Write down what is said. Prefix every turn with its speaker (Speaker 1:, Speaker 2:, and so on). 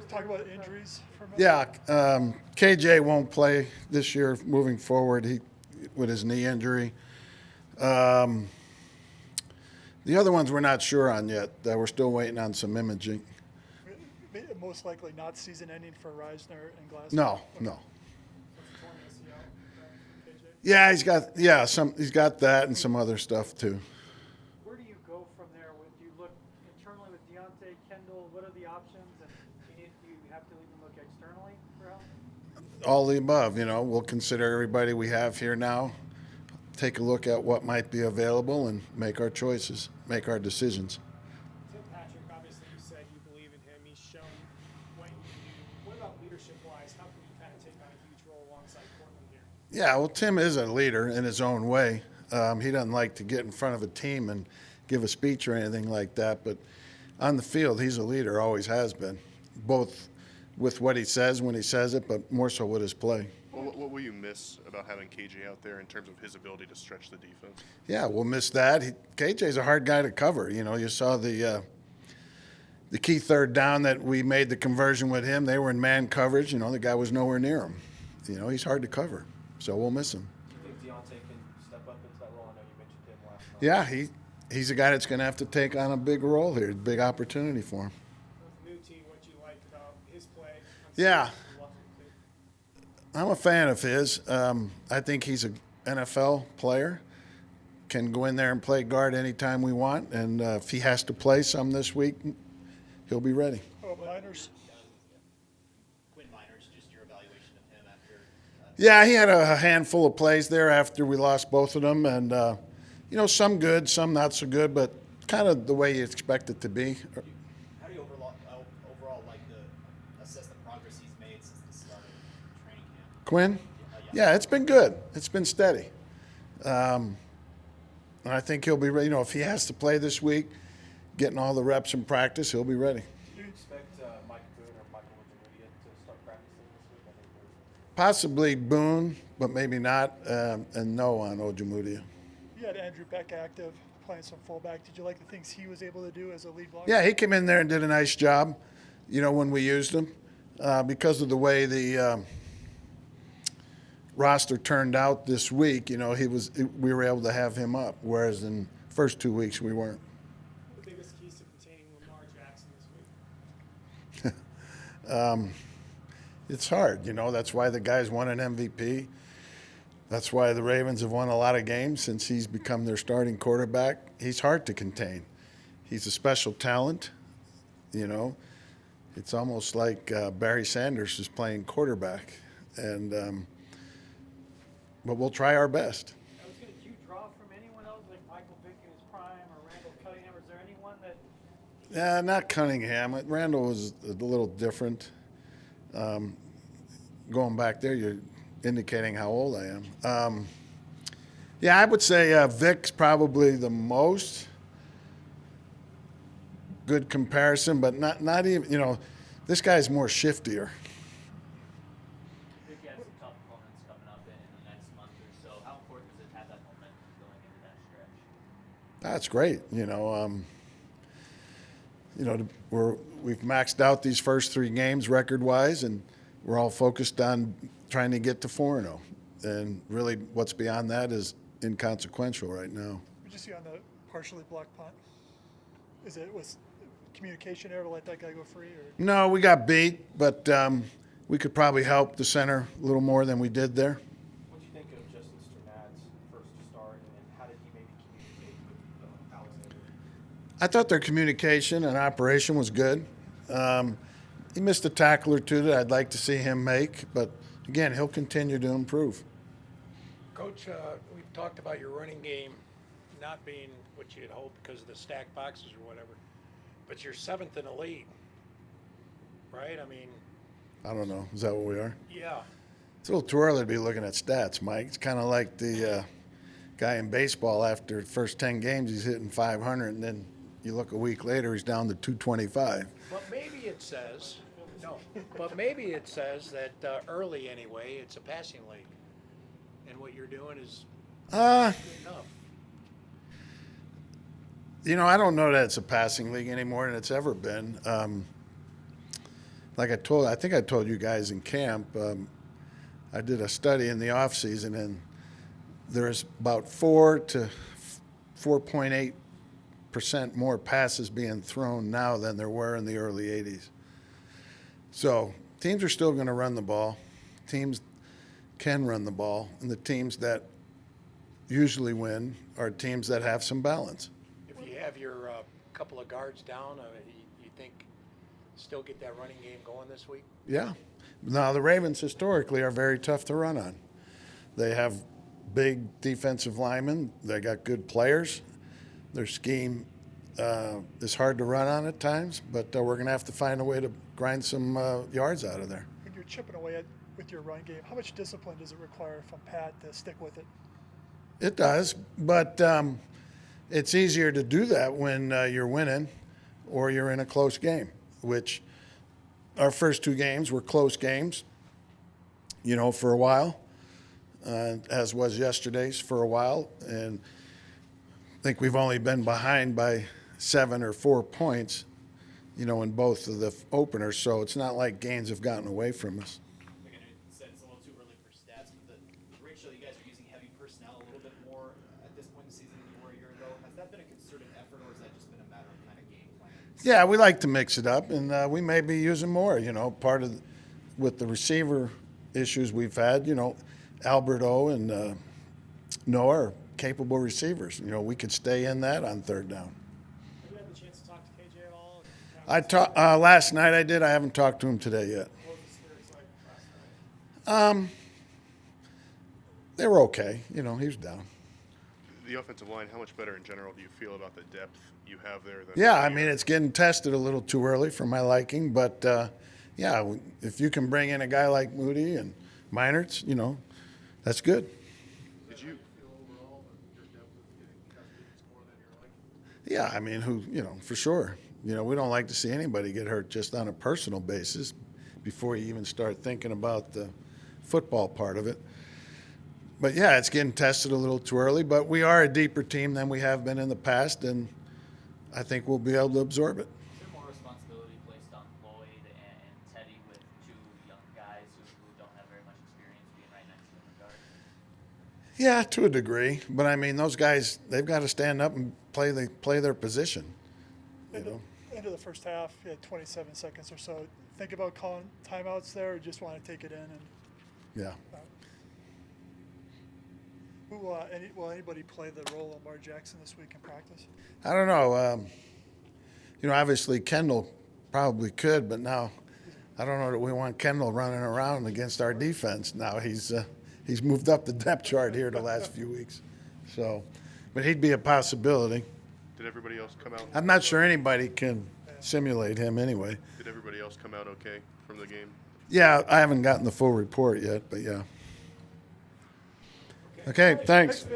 Speaker 1: talk about injuries for a minute?
Speaker 2: Yeah, KJ won't play this year moving forward. With his knee injury. Um, the other ones we're not sure on yet. We're still waiting on some imaging.
Speaker 1: Most likely not season-ending for Reisner and Glasgow.
Speaker 2: No, no.
Speaker 1: Torn ACL, KJ.
Speaker 2: Yeah, he's got that and some other stuff too.
Speaker 3: Where do you go from there? Do you look internally with Deontay, Kendall? What are the options? And do you have to even look externally for help?
Speaker 2: All the above, we'll consider everybody we have here now, take a look at what might be available and make our choices, make our decisions.
Speaker 4: Tim Patrick, obviously you said you believe in him. He's shown what he can do. What about leadership-wise? How can he kind of take on a huge role alongside Portland here?
Speaker 2: Yeah, well, Tim is a leader in his own way. He doesn't like to get in front of a team and give a speech or anything like that, but on the field, he's a leader, always has been, both with what he says when he says it, but more so with his play.
Speaker 5: Well, what will you miss about having KJ out there in terms of his ability to stretch the defense?
Speaker 2: Yeah, we'll miss that. KJ's a hard guy to cover. You saw the key third down that we made the conversion with him. They were in man coverage. The guy was nowhere near him. He's hard to cover, so we'll miss him.
Speaker 6: Do you think Deontay can step up into that role? I know you mentioned him last month.
Speaker 2: Yeah, he's a guy that's going to have to take on a big role here, big opportunity for him.
Speaker 4: With new team, what you like about his play?
Speaker 2: Yeah. I'm a fan of his. I think he's an NFL player, can go in there and play guard anytime we want, and if he has to play some this week, he'll be ready.
Speaker 1: Oh, Miners.
Speaker 7: Quinn Miners, just your evaluation of him after.
Speaker 2: Yeah, he had a handful of plays there after we lost both of them, and some good, some not so good, but kind of the way you expect it to be.
Speaker 7: How do you overall like to assess the progress he's made since the start of training camp?
Speaker 2: Quinn? Yeah, it's been good. It's been steady. And I think he'll be ready. If he has to play this week, getting all the reps in practice, he'll be ready.
Speaker 6: Do you expect Mike Boone or Michael Wikimedia to start practicing this week? I think
Speaker 2: Possibly Boone, but maybe not, and no on Ojemudia.
Speaker 1: You had Andrew Beck active, playing some fullback. Did you like the things he was able to do as a lead blocker?
Speaker 2: Yeah, he came in there and did a nice job, when we used him. Because of the way the roster turned out this week, we were able to have him up, whereas in the first 2 weeks we weren't.
Speaker 4: The biggest keys to containing Lamar Jackson this week?
Speaker 2: It's hard, that's why the guy's won an MVP. That's why the Ravens have won a lot of games since he's become their starting quarterback. He's hard to contain. He's a special talent, It's almost like Barry Sanders is playing quarterback, and but we'll try our best.
Speaker 3: Was it a huge draw from anyone else, like Michael Vick in his prime or Randall Cunningham? Is there anyone that?
Speaker 2: Yeah, not Cunningham. Randall was a little different. Going back there, you're indicating how old I am. Yeah, I would say Vic's probably the most good comparison, but not even, this guy's more shiftier.
Speaker 7: Vic has some tough opponents coming up in the next month or so. How important is it to have that momentum going into that stretch?
Speaker 2: That's great. We've maxed out these first 3 games record-wise, and we're all focused on trying to get to 4-0. And really, what's beyond that is inconsequential right now.
Speaker 1: What did you see on the partially blocked punt? Was communication there to let that guy go free? Or?
Speaker 2: No, we got beat, but we could probably help the center a little more than we did there.
Speaker 6: What do you think of Justin Strnad's first start, and how did he maybe communicate with Alexander?
Speaker 2: I thought their communication and operation was good. He missed a tackle or two that I'd like to see him make, but again, he'll continue to improve.
Speaker 8: Coach, we've talked about your running game not being what you had hoped because of the stacked boxes or whatever, but you're 7th in the league, right?
Speaker 2: I don't know. Is that what we are?
Speaker 8: Yeah.
Speaker 2: It's a little too early to be looking at stats, Mike. It's kind of like the guy in baseball after the first 10 games, he's hitting 500, and then you look a week later, he's down to 225.
Speaker 8: But maybe it says that early anyway, it's a passing league, and what you're doing is good enough.
Speaker 2: I don't know that it's a passing league anymore than it's ever been. I think I told you guys in camp, I did a study in the off season, and there's about 4 to 4.8% more passes being thrown now than there were in the early 80s. So teams are still going to run the ball. Teams can run the ball, and the teams that usually win are teams that have some balance.
Speaker 8: If you have your couple of guards down, you think still get that running game going this week?
Speaker 2: Yeah. Now, the Ravens historically are very tough to run on. They have big defensive linemen. They got good players. Their scheme is hard to run on at times, but we're going to have to find a way to grind some yards out of there.
Speaker 1: When you're chipping away with your run game, how much discipline does it require from Pat to stick with it?
Speaker 2: It does, but it's easier to do that when you're winning or you're in a close game, which our first 2 games were close games, for a while, as was yesterday's for a while. And I think we've only been behind by 7 or 4 points, in both of the openers. So it's not like gains have gotten away from us.
Speaker 7: Like I know you said it's a little too early for stats, but the ratio you guys are using heavy personnel a little bit more at this point in the season than you were a year ago. Has that been a concerted effort, or has that just been a matter of kind of game plan?
Speaker 2: Yeah, we like to mix it up, and we may be using more. Part of with the receiver issues we've had, Alberto and Noah are capable receivers. We could stay in that on third down.
Speaker 4: Have you had the chance to talk to KJ at all?
Speaker 2: I talked last night. I did. I haven't talked to him today yet.
Speaker 4: What was the spirits like last night?
Speaker 2: They were okay. He was down.
Speaker 5: The offensive line, how much better in general do you feel about the depth you have there? Than
Speaker 2: Yeah, I mean, it's getting tested a little too early for my liking, but yeah, if you can bring in a guy like Moody and Meinertz, that's good.
Speaker 5: Did you?
Speaker 2: Yeah, I mean, for sure. We don't like to see anybody get hurt just on a personal basis before you even start thinking about the football part of it. But yeah, it's getting tested a little too early, but we are a deeper team than we have been in the past, and I think we'll be able to absorb it.
Speaker 7: Is there more responsibility placed on Lloyd and Teddy with 2 young guys who don't have very much experience being right next to them in guard?
Speaker 2: Yeah, to a degree, but I mean, those guys, they've got to stand up and play their position.
Speaker 1: End of the first half, you had 27 seconds or so. Think about calling timeouts there, or just want to take it in? And
Speaker 2: Yeah.
Speaker 1: will anybody play the role of Lamar Jackson this week in practice?
Speaker 2: I don't know. Obviously Kendall probably could, but now I don't know that we want Kendall running around against our defense. Now he's moved up the depth chart here the last few weeks. So, but he'd be a possibility.
Speaker 5: Did everybody else come out?
Speaker 2: I'm not sure anybody can simulate him anyway.
Speaker 5: Did everybody else come out okay from the game?
Speaker 2: Yeah, I haven't gotten the full report yet, but yeah. Okay, thanks.